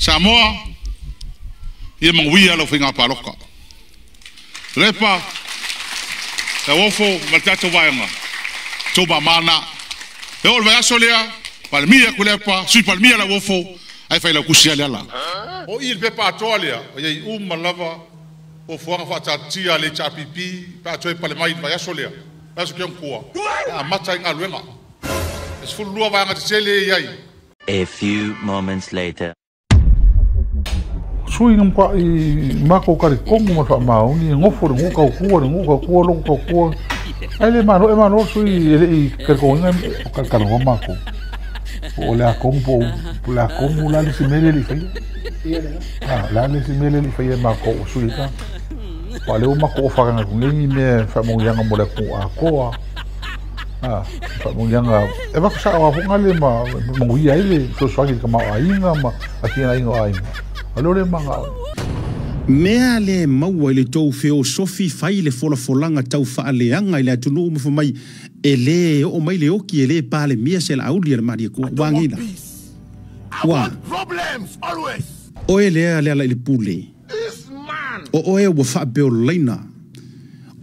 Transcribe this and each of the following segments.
Samoa ia manguia lo finga paloka repa e wofo maltato vaenga toba mana e ol vai asolea palmia kulepa sui palmia la wofo ai fai la kusia la o il pe pa tolia o ye malava o fuanga fa tia le chapipi pa toi palmai vai asolea pa so kua a mata nga luenga es fu lua vaenga tsele yai. A few moments later. Sui ngam kwa I mako kari kongo ma fa mau ni ngofo ngo ka kua lo ka kua ele mano sui ele I ka ko ngam ka ngo mako o le akompo la komu la le simele li fa la le simele li fa mako sui ka wale o mako fa nga ngi me fa mo yanga mo le ko a ko fa mo yanga e va sa wa ngale ma mo ia ile so swagi ka ma ainga ma akina inga ainga alore manga mea le maua le tou feo sofi fai le folanga tau faaleanga I le atunu mo mai ele o mai le oki ele pa le mia se la auli le mari ko wangina wa o ele ale le pule o e wa fa be leina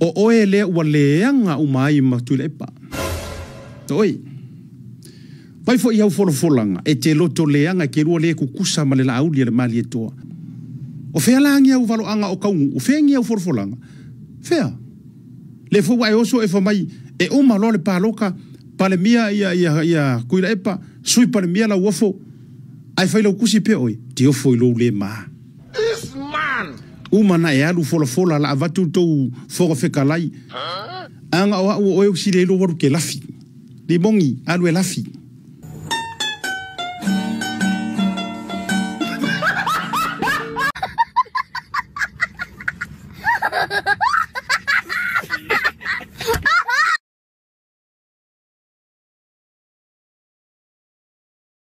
o ele wa leanga o mai ma tu le pa oi vai fo ia folanga e te loto leanga ke ro le kukusa ma le la auli le mali to o fea langia u valo anga o kaungu, o fea ngia u forfolanga. Fea. Le fo wai oso e fa mai, e o malo le paloka, pale mia ia kuira epa, sui pale mia la uafo, ai fai lau kusi pe oi, te ofo ilo le maa. This man! Umana e alu fola la avatu tou fora fekalai. Anga o e usile ilo waru ke lafi. Li mongi, alu e lafi.